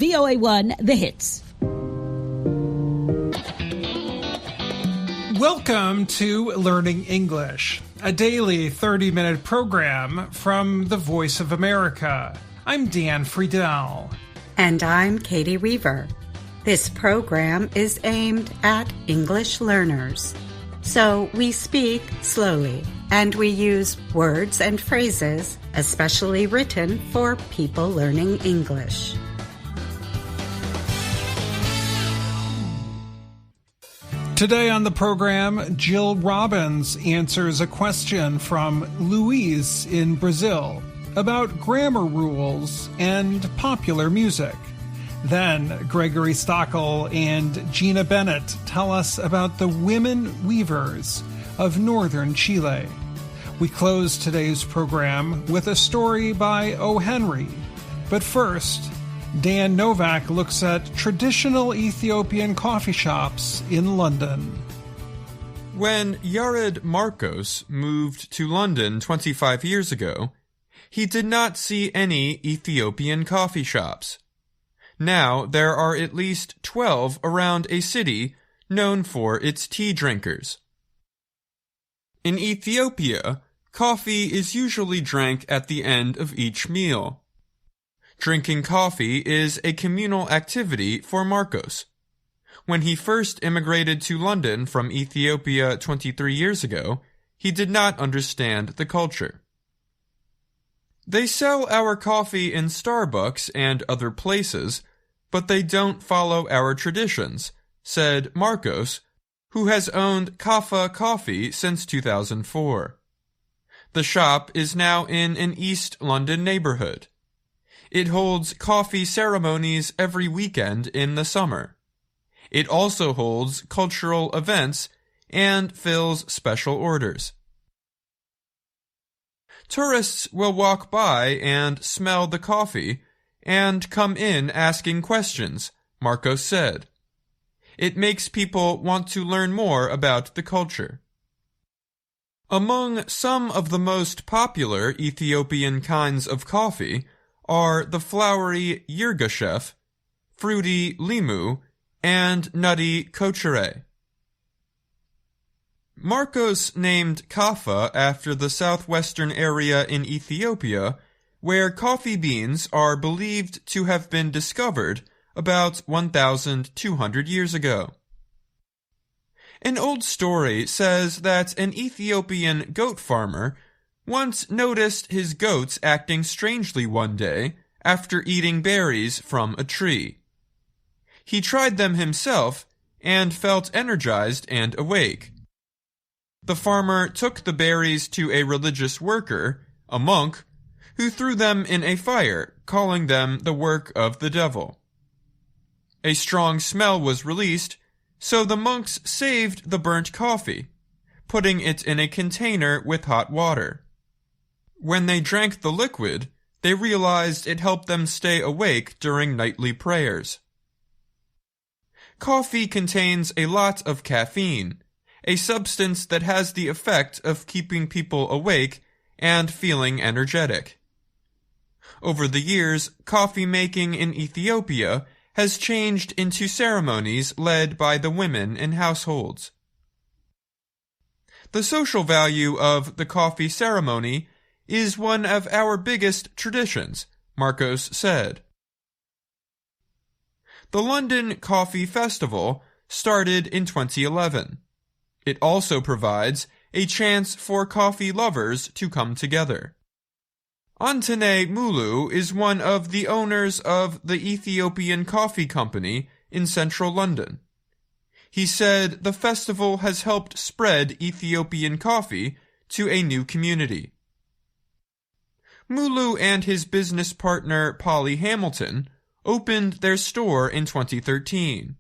VOA1 The Hits. Welcome to Learning English, a daily 30-minute program from the Voice of America. I'm Dan Friedel. And I'm Katie Weaver. This program is aimed at English learners. So we speak slowly, and we use words and phrases especially written for people learning English. Today on the program, Jill Robbins answers a question from Luis in Brazil about grammar rules and popular music. Then Gregory Stockel and Gina Bennett tell us about the women weavers of northern Chile. We close today's program with a story by O. Henry. But first, Dan Novak looks at traditional Ethiopian coffee shops in London. When Yared Marcos moved to London 25 years ago, he did not see any Ethiopian coffee shops. Now there are at least 12 around a city known for its tea drinkers. In Ethiopia, coffee is usually drank at the end of each meal. Drinking coffee is a communal activity for Marcos. When he first immigrated to London from Ethiopia 23 years ago, he did not understand the culture. They sell our coffee in Starbucks and other places, but they don't follow our traditions, said Marcos, who has owned Kaffa Coffee since 2004. The shop is now in an East London neighborhood. It holds coffee ceremonies every weekend in the summer. It also holds cultural events and fills special orders. Tourists will walk by and smell the coffee and come in asking questions, Marcos said. It makes people want to learn more about the culture. Among some of the most popular Ethiopian kinds of coffee are the flowery yirgacheffe, fruity limu, and nutty kochere. Marcos named Kaffa after the southwestern area in Ethiopia, where coffee beans are believed to have been discovered about 1,200 years ago. An old story says that an Ethiopian goat farmer once noticed his goats acting strangely one day after eating berries from a tree. He tried them himself and felt energized and awake. The farmer took the berries to a religious worker, a monk, who threw them in a fire, calling them the work of the devil. A strong smell was released, so the monks saved the burnt coffee, putting it in a container with hot water. When they drank the liquid, they realized it helped them stay awake during nightly prayers. Coffee contains a lot of caffeine, a substance that has the effect of keeping people awake and feeling energetic. Over the years, coffee making in Ethiopia has changed into ceremonies led by the women in households. The social value of the coffee ceremony is one of our biggest traditions, Marcos said. The London Coffee Festival started in 2011. It also provides a chance for coffee lovers to come together. Antene Mulu is one of the owners of the Ethiopian Coffee Company in central London. He said the festival has helped spread Ethiopian coffee to a new community. Mulu and his business partner Polly Hamilton opened their store in 2013.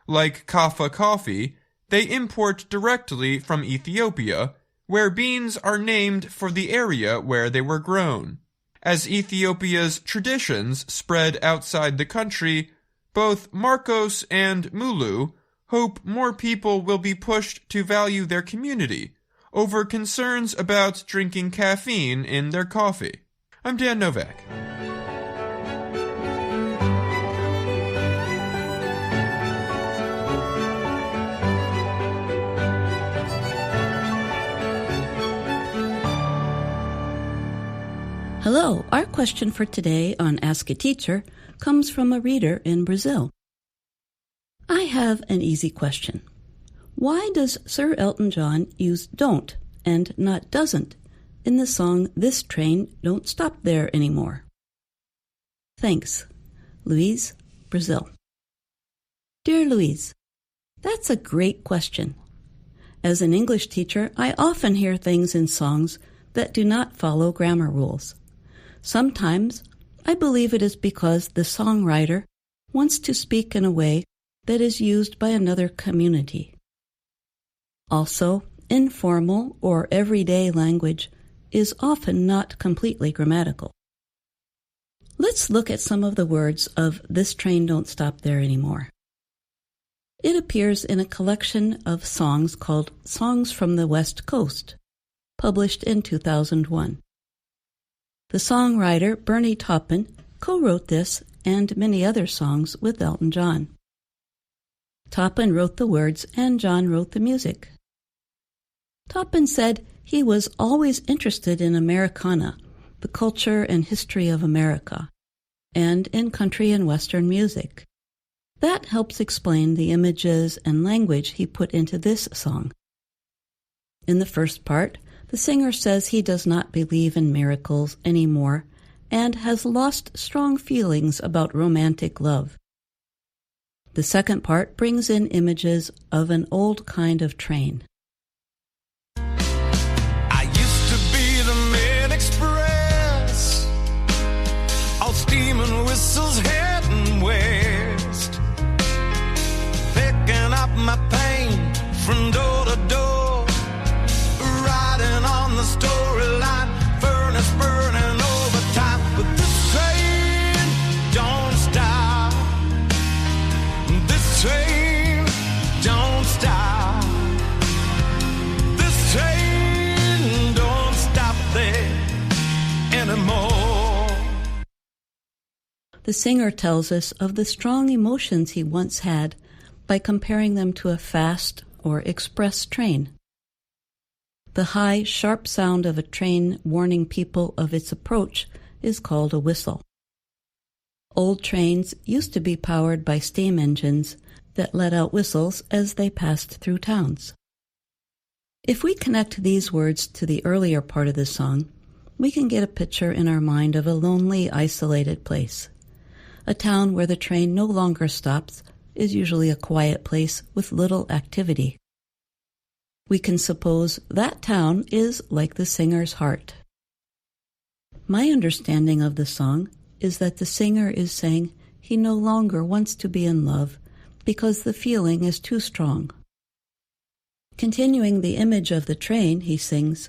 Like Kaffa Coffee, they import directly from Ethiopia, where beans are named for the area where they were grown. As Ethiopia's traditions spread outside the country, both Marcos and Mulu hope more people will be pushed to value their community over concerns about drinking caffeine in their coffee. I'm Dan Novak. Hello, our question for today on Ask a Teacher comes from a reader in Brazil. I have an easy question. Why does Sir Elton John use don't and not doesn't in the song This Train Don't Stop There Anymore? Thanks. Louise, Brazil. Dear Louise, that's a great question. As an English teacher, I often hear things in songs that do not follow grammar rules. Sometimes I believe it is because the songwriter wants to speak in a way that is used by another community. Also, informal or everyday language is often not completely grammatical. Let's look at some of the words of This Train Don't Stop There Anymore. It appears in a collection of songs called Songs from the West Coast, published in 2001. The songwriter Bernie Taupin co-wrote this and many other songs with Elton John. Taupin wrote the words and John wrote the music. Taupin said he was always interested in Americana, the culture and history of America, and in country and Western music. That helps explain the images and language he put into this song. In the first part, the singer says he does not believe in miracles anymore and has lost strong feelings about romantic love. The second part brings in images of an old kind of train. I used to be the Main Express, all steam and whistles heading west, picking up my pain from door to door, riding on the storyline, furnace burning overtime. But this train don't stop. This train don't stop. This train don't stop there anymore. The singer tells us of the strong emotions he once had by comparing them to a fast or express train. The high, sharp sound of a train warning people of its approach is called a whistle. Old trains used to be powered by steam engines that let out whistles as they passed through towns. If we connect these words to the earlier part of the song, we can get a picture in our mind of a lonely, isolated place. A town where the train no longer stops is usually a quiet place with little activity. We can suppose that town is like the singer's heart. My understanding of the song is that the singer is saying he no longer wants to be in love because the feeling is too strong. Continuing the image of the train, he sings,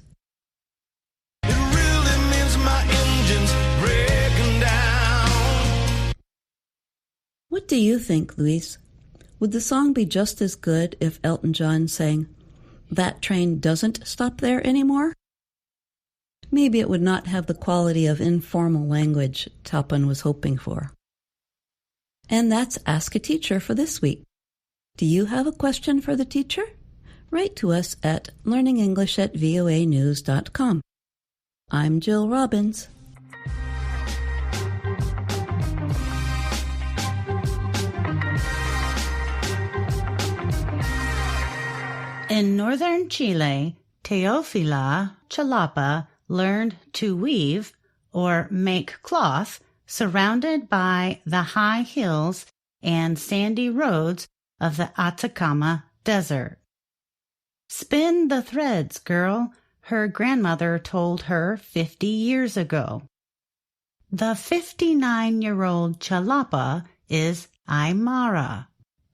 It really means my engine's breaking down. What do you think, Luis? Would the song be just as good if Elton John sang, That Train Doesn't Stop There Anymore? Maybe it would not have the quality of informal language Taupin was hoping for. And that's Ask a Teacher for this week. Do you have a question for the teacher? Write to us at learningenglish@voanews.com. I'm Jill Robbins. In northern Chile, Teofila Chalapa learned to weave or make cloth surrounded by the high hills and sandy roads of the Atacama Desert. Spin the threads, girl, her grandmother told her 50 years ago. The 59-year-old Chalapa is Aymara,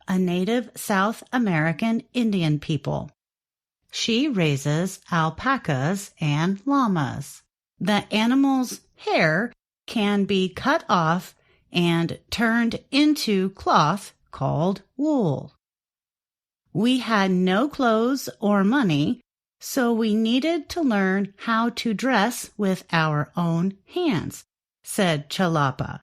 a native South American Indian people. She raises alpacas and llamas. The animals' hair can be cut off and turned into cloth called wool. We had no clothes or money, so we needed to learn how to dress with our own hands, said Chalapa.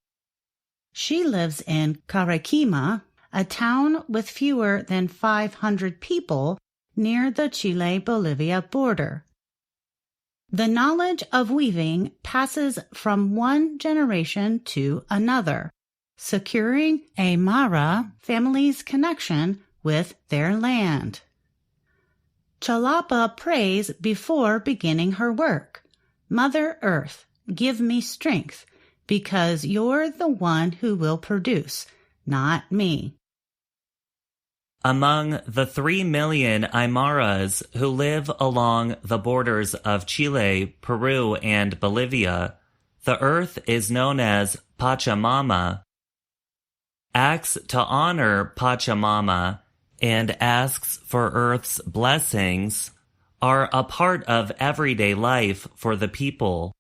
She lives in Caraquima, a town with fewer than 500 people near the Chile-Bolivia border. The knowledge of weaving passes from one generation to another, securing Aymara family's connection with their land. Chalapa prays before beginning her work. Mother Earth, give me strength, because you're the one who will produce, not me. Among the 3 million Aymaras who live along the borders of Chile, Peru, and Bolivia, the earth is known as Pachamama. Acts to honor Pachamama and asks for Earth's blessings are a part of everyday life for the people.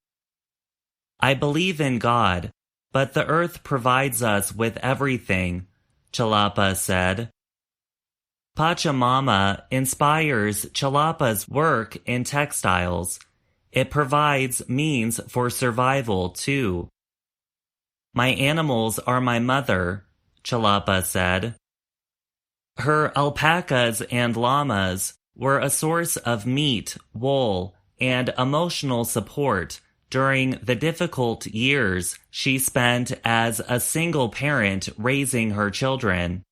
I believe in God, but the earth provides us with everything, Chalapa said. Pachamama inspires Chalapa's work in textiles. It provides means for survival, too. My animals are my mother, Chalapa said. Her alpacas and llamas were a source of meat, wool, and emotional support during the difficult years she spent as a single parent raising her children.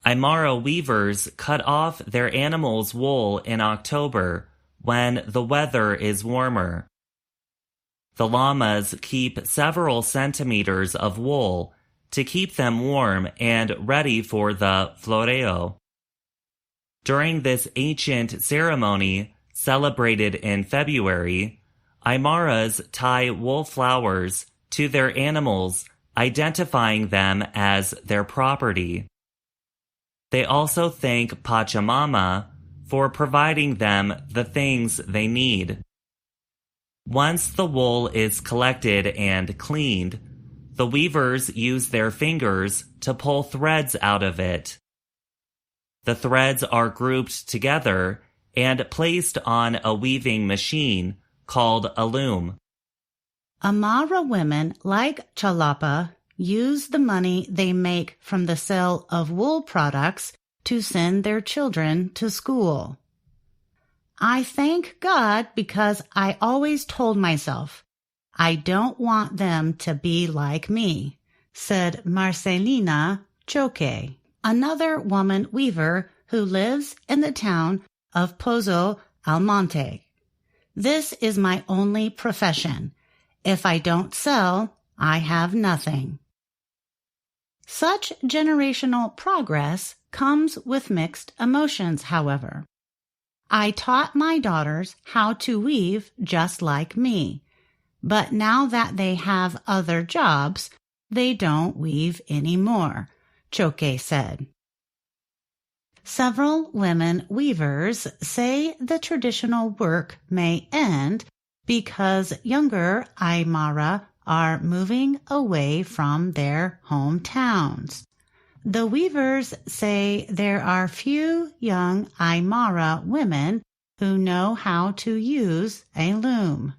Aymara weavers cut off their animals' wool in October when the weather is warmer. The llamas keep several centimeters of wool to keep them warm and ready for the floreo. During this ancient ceremony, celebrated in February, Aymaras tie wool flowers to their animals, identifying them as their property. They also thank Pachamama for providing them the things they need. Once the wool is collected and cleaned, the weavers use their fingers to pull threads out of it. The threads are grouped together and placed on a weaving machine called a loom. Aymara women like Chalapa use the money they make from the sale of wool products to send their children to school. I thank God because I always told myself, I don't want them to be like me, said Marcelina Choque, another woman weaver who lives in the town of Pozo Almonte. This is my only profession. If I don't sell, I have nothing. Such generational progress comes with mixed emotions, however. I taught my daughters how to weave just like me, but now that they have other jobs, they don't weave anymore, Choque said. Several women weavers say the traditional work may end because younger Aymara are moving away from their hometowns. The weavers say there are few young Aymara women who know how to use a loom.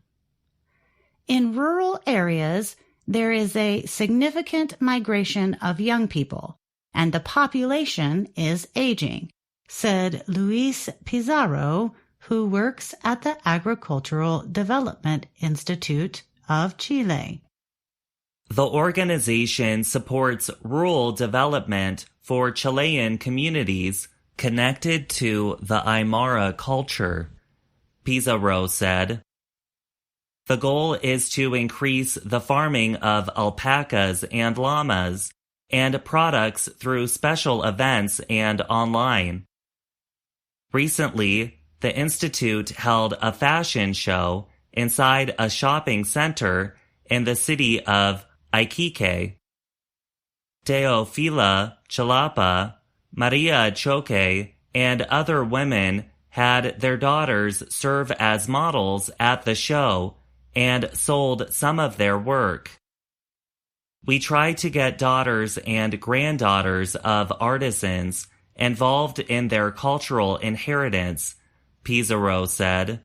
In rural areas, there is a significant migration of young people, and the population is aging, said Luis Pizarro, who works at the Agricultural Development Institute of Chile. The organization supports rural development for Chilean communities connected to the Aymara culture, Pizarro said. The goal is to increase the farming of alpacas and llamas and products through special events and online. Recently, the Institute held a fashion show inside a shopping center in the city of Iquique. Teofila Chalapa, Maria Choque, and other women had their daughters serve as models at the show and sold some of their work. We try to get daughters and granddaughters of artisans involved in their cultural inheritance, Pizarro said.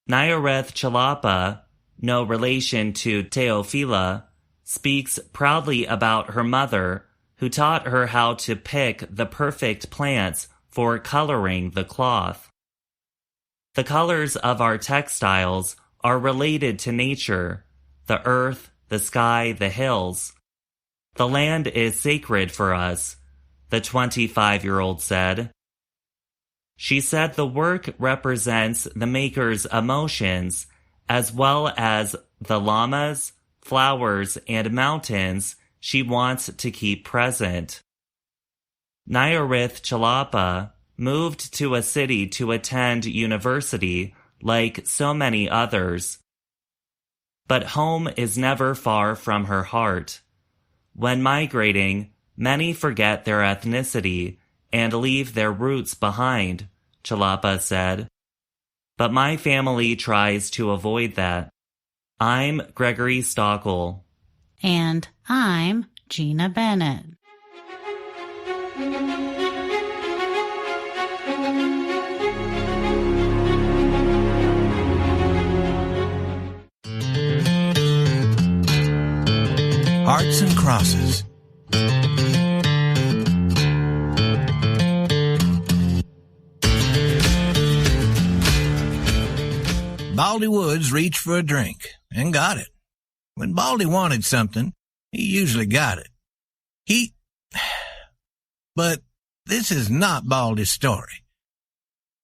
Nayaret Chalapa, no relation to Teofila, speaks proudly about her mother, who taught her how to pick the perfect plants for coloring the cloth. The colors of our textiles are related to nature, the earth, the sky, the hills. The land is sacred for us, the 25-year-old said. She said the work represents the maker's emotions, as well as the llamas, flowers, and mountains she wants to keep present. Nyarith Chalapa moved to a city to attend university like so many others. But home is never far from her heart. When migrating, many forget their ethnicity and leave their roots behind, Chalapa said. But my family tries to avoid that. I'm Gregory Stockel. And I'm Gina Bennett. Hearts and crosses. Baldy Woods reached for a drink and got it. When Baldy wanted something, he usually got it. But this is not Baldy's story.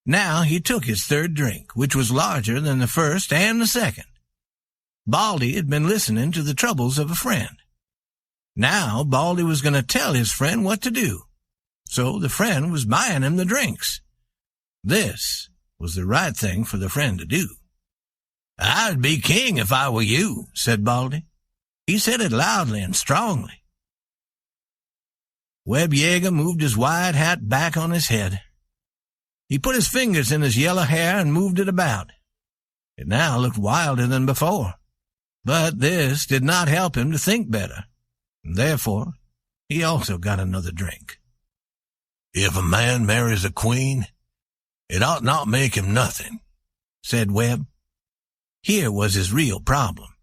Now he took his third drink, which was larger than the first and the second. Baldy had been listening to the troubles of a friend. Now Baldy was going to tell his friend what to do. So the friend was buying him the drinks. This was the right thing for the friend to do. "I'd be king if I were you," said Baldy. He said it loudly and strongly. Webb Yeager moved his wide hat back on his head. He put his fingers in his yellow hair and moved it about. It now looked wilder than before. But this did not help him to think better. Therefore, he also got another drink. "If a man marries a queen, it ought not make him nothing," said Webb. Here was his real problem.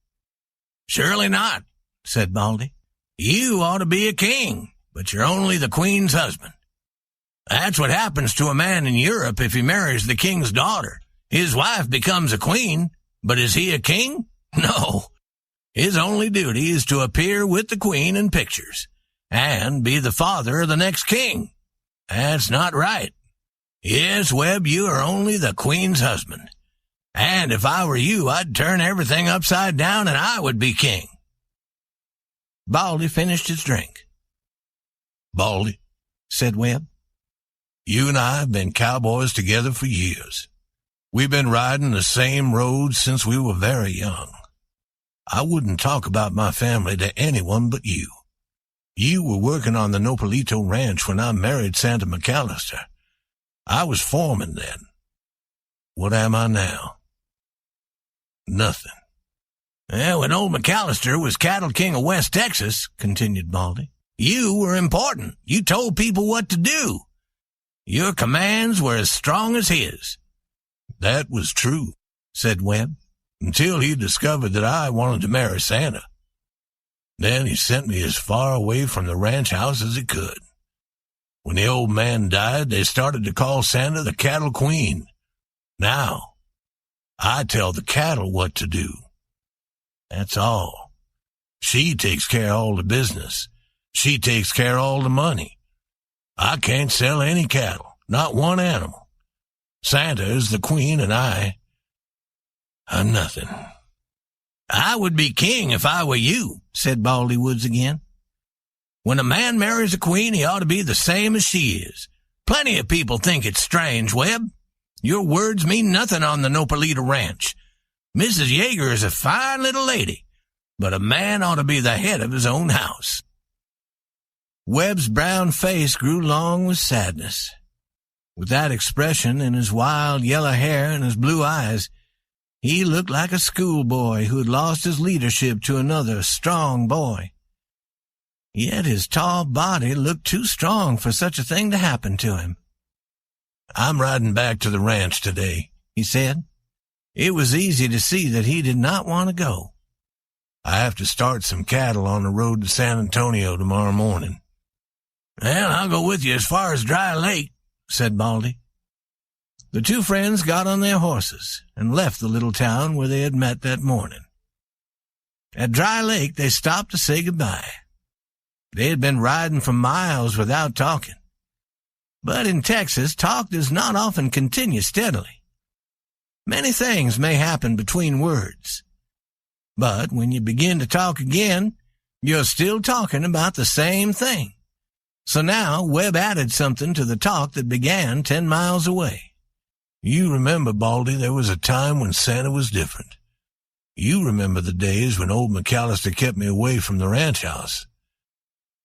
"Surely not," said Baldy. "You ought to be a king, but you're only the queen's husband. That's what happens to a man in Europe if he marries the king's daughter. His wife becomes a queen, but is he a king? No. His only duty is to appear with the queen in pictures and be the father of the next king. That's not right. Yes, Webb, you are only the queen's husband. And if I were you, I'd turn everything upside down and I would be king." Baldy finished his drink. "Baldy," said Webb, "you and I have been cowboys together for years. We've been riding the same roads since we were very young. I wouldn't talk about my family to anyone but you. You were working on the Nopalito Ranch when I married Santa McAllister. I was foreman then. What am I now? Nothing." "When old McAllister was cattle king of West Texas," continued Baldy, "you were important. You told people what to do. Your commands were as strong as his." "That was true," said Webb, "until he discovered that I wanted to marry Santa. Then he sent me as far away from the ranch house as he could. When the old man died, they started to call Santa the cattle queen. Now, I tell the cattle what to do. That's all. She takes care of all the business. She takes care of all the money. I can't sell any cattle, not one animal. Santa is the queen and I'm nothing." "I would be king if I were you," said Baldy Woods again. "When a man marries a queen, he ought to be the same as she is. Plenty of people think it's strange, Webb. Your words mean nothing on the Nopalito Ranch. Mrs. Yeager is a fine little lady, but a man ought to be the head of his own house." Webb's brown face grew long with sadness. With that expression in his wild yellow hair and his blue eyes, he looked like a schoolboy who had lost his leadership to another strong boy. Yet his tall body looked too strong for such a thing to happen to him. "I'm riding back to the ranch today," he said. It was easy to see that he did not want to go. "I have to start some cattle on the road to San Antonio tomorrow morning." "Well, I'll go with you as far as Dry Lake," said Baldy. The two friends got on their horses and left the little town where they had met that morning. At Dry Lake, they stopped to say goodbye. They had been riding for miles without talking. But in Texas, talk does not often continue steadily. Many things may happen between words. But when you begin to talk again, you're still talking about the same thing. So now Webb added something to the talk that began 10 miles away. You remember, Baldy, there was a time when Santa was different. You remember the days when old McAllister kept me away from the ranch house.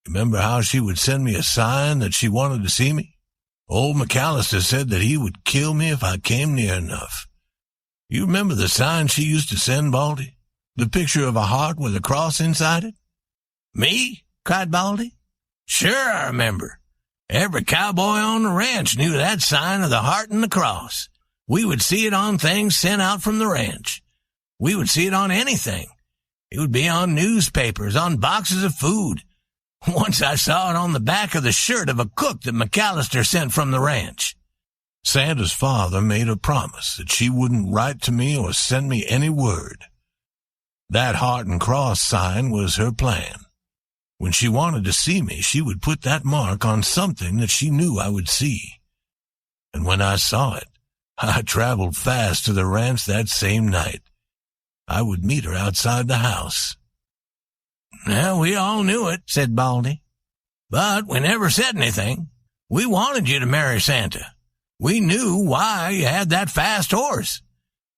Remember how she would send me a sign that she wanted to see me? Old McAllister said that he would kill me if I came near enough. You remember the sign she used to send, Baldy? The picture of a heart with a cross inside it? Me? Cried Baldy. Sure, I remember. Every cowboy on the ranch knew that sign of the heart and the cross. We would see it on things sent out from the ranch. We would see it on anything. It would be on newspapers, on boxes of food. Once I saw it on the back of the shirt of a cook that McAllister sent from the ranch. Santa's father made a promise that she wouldn't write to me or send me any word. That heart and cross sign was her plan. When she wanted to see me, she would put that mark on something that she knew I would see. And when I saw it, I traveled fast to the ranch that same night. I would meet her outside the house. Well, we all knew it, said Baldy. But we never said anything. We wanted you to marry Santa. We knew why you had that fast horse.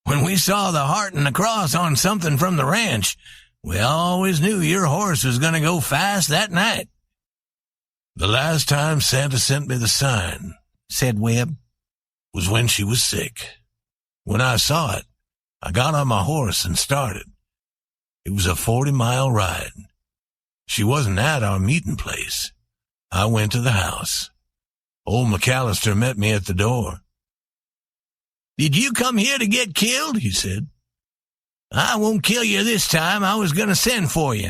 When we saw the heart and the cross on something from the ranch, we always knew your horse was going to go fast that night. The last time Santa sent me the sign, said Webb, was when she was sick. When I saw it, I got on my horse and started. It was a 40-mile ride. She wasn't at our meeting place. I went to the house. Old McAllister met me at the door. Did you come here to get killed? He said. I won't kill you this time. I was going to send for you.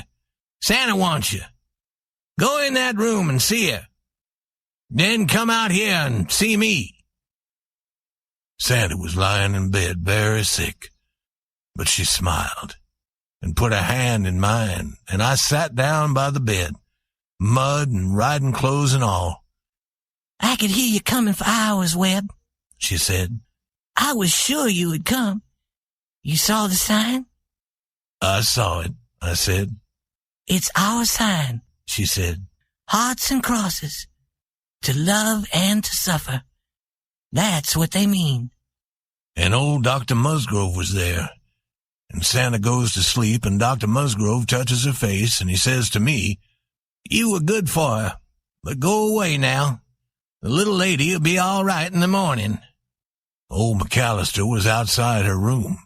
Santa wants you. Go in that room and see her. Then come out here and see me. Santa was lying in bed very sick, but she smiled and put a hand in mine, and I sat down by the bed, mud and riding clothes and all. I could hear you coming for hours, Webb, she said. I was sure you would come. You saw the sign? I saw it, I said. It's our sign, she said. Hearts and crosses. To love and to suffer. That's what they mean. And old Dr. Musgrove was there. And Santa goes to sleep, and Dr. Musgrove touches her face, and he says to me, You were good for her, but go away now. The little lady will be all right in the morning. Old McAllister was outside her room.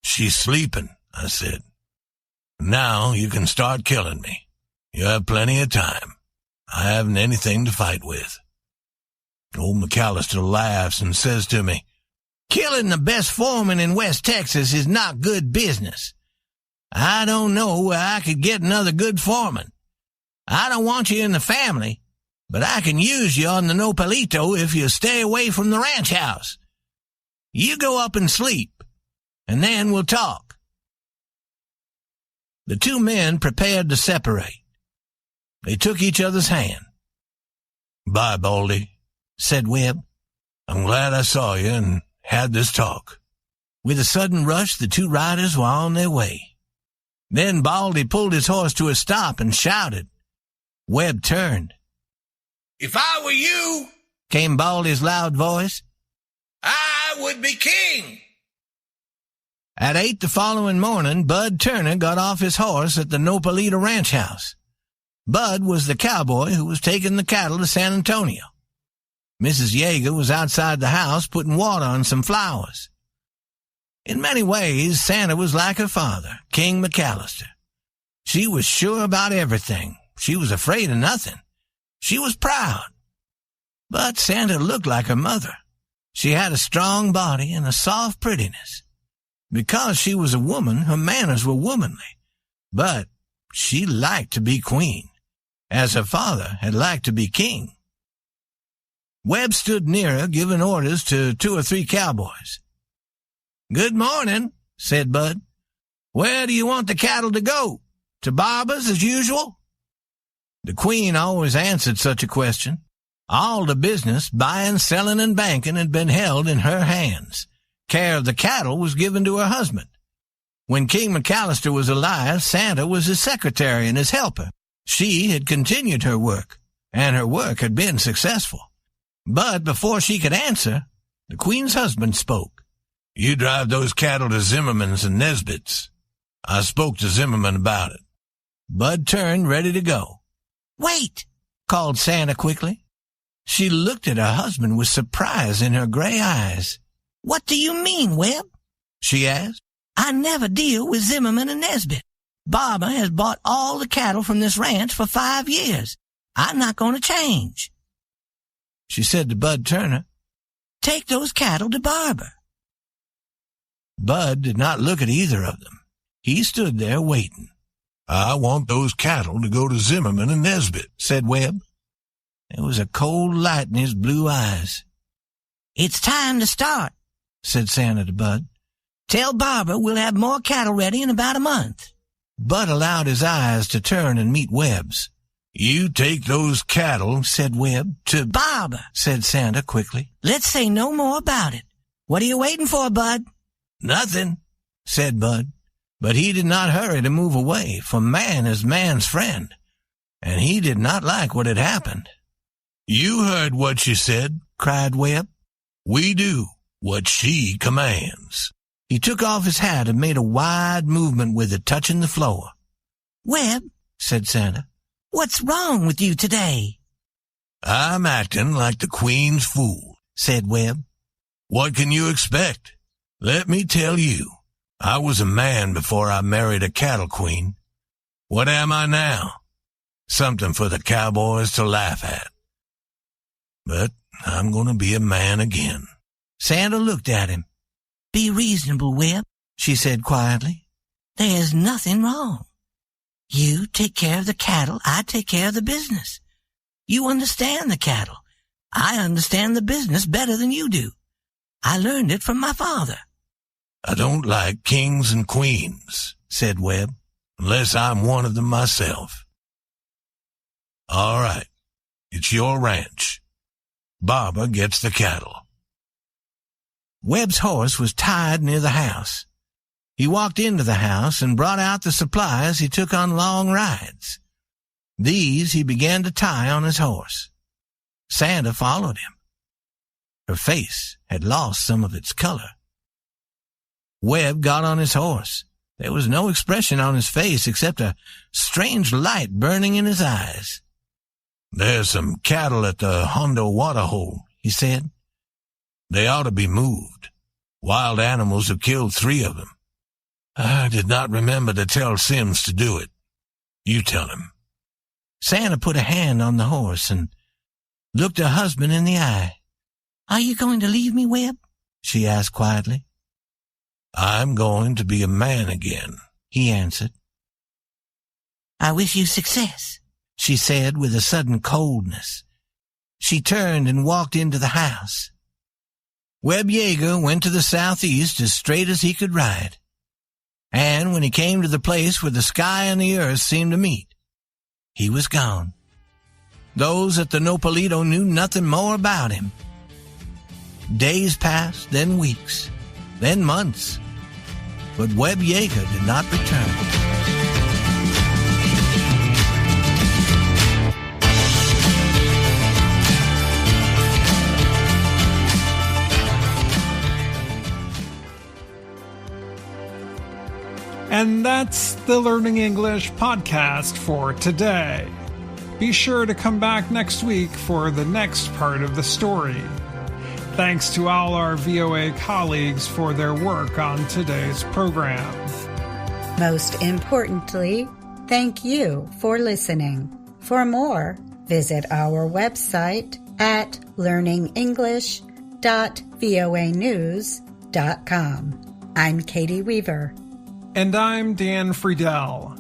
She's sleeping, I said. Now you can start killing me. You have plenty of time. I haven't anything to fight with. Old McAllister laughs and says to me, Killing the best foreman in West Texas is not good business. I don't know where I could get another good foreman. I don't want you in the family, but I can use you on the Nopalito if you stay away from the ranch house. You go up and sleep, and then we'll talk. The two men prepared to separate. They took each other's hand. Bye, Baldy, said Webb. I'm glad I saw you and had this talk. With a sudden rush, the two riders were on their way. Then Baldy pulled his horse to a stop and shouted. Webb turned. If I were you, came Baldy's loud voice, I would be king. At 8 the following morning, Bud Turner got off his horse at the Nopalito ranch house. Bud was the cowboy who was taking the cattle to San Antonio. Mrs. Yeager was outside the house putting water on some flowers. In many ways, Santa was like her father, King McAllister. She was sure about everything. She was afraid of nothing. She was proud. But Santa looked like her mother. She had a strong body and a soft prettiness. Because she was a woman, her manners were womanly. But she liked to be queen, as her father had liked to be king. Webb stood near her, giving orders to 2 or 3 cowboys. "Good morning," said Bud. "Where do you want the cattle to go? To Barber's as usual?" The Queen always answered such a question. All the business, buying, selling, and banking, had been held in her hands. Care of the cattle was given to her husband. When King McAllister was alive, Santa was his secretary and his helper. She had continued her work, and her work had been successful. But before she could answer, the Queen's husband spoke. "You drive those cattle to Zimmerman's and Nesbitt's. I spoke to Zimmerman about it." Bud turned, ready to go. "Wait!" called Santa quickly. She looked at her husband with surprise in her gray eyes. "What do you mean, Webb?" she asked. "I never deal with Zimmerman and Nesbitt. Barber has bought all the cattle from this ranch for 5 years. I'm not going to change." She said to Bud Turner, "Take those cattle to Barber." Bud did not look at either of them. He stood there waiting. "I want those cattle to go to Zimmerman and Nesbitt," said Webb. There was a cold light in his blue eyes. "It's time to start," said Santa to Bud. "Tell Barber we'll have more cattle ready in about a month." Bud allowed his eyes to turn and meet Webb's. "You take those cattle," said Webb. "To Barber," said Santa quickly. "Let's say no more about it. What are you waiting for, Bud?" "Nothing," said Bud. But he did not hurry to move away, for man is man's friend, and he did not like what had happened. "You heard what she said," cried Webb. "We do what she commands." He took off his hat and made a wide movement with it, touching the floor. "Webb," said Santa, "what's wrong with you today?" "I'm acting like the Queen's fool," said Webb. "What can you expect? Let me tell you, I was a man before I married a cattle queen. What am I now? Something for the cowboys to laugh at. But I'm going to be a man again." Santa looked at him. "Be reasonable, Webb," she said quietly. "There's nothing wrong. You take care of the cattle, I take care of the business. You understand the cattle. I understand the business better than you do. I learned it from my father." "I don't like kings and queens," said Webb, "unless I'm one of them myself." "All right, it's your ranch. Barber gets the cattle." Webb's horse was tied near the house. He walked into the house and brought out the supplies he took on long rides. These he began to tie on his horse. Santa followed him. Her face had lost some of its color. Webb got on his horse. There was no expression on his face except a strange light burning in his eyes. "There's some cattle at the Hondo water hole," he said. "They ought to be moved. Wild animals have killed 3 of them. I did not remember to tell Sims to do it. You tell him." Santa put a hand on the horse and looked her husband in the eye. "Are you going to leave me, Webb?" she asked quietly. "I'm going to be a man again," he answered. "I wish you success," she said with a sudden coldness. She turned and walked into the house. Webb Yeager went to the southeast as straight as he could ride. And when he came to the place where the sky and the earth seemed to meet, he was gone. Those at the Nopalito knew nothing more about him. Days passed, then weeks, then months, but Webb Yeager did not return. And that's the Learning English podcast for today. Be sure to come back next week for the next part of the story. Thanks to all our VOA colleagues for their work on today's program. Most importantly, thank you for listening. For more, visit our website at learningenglish.voanews.com. I'm Katie Weaver. And I'm Dan Friedel.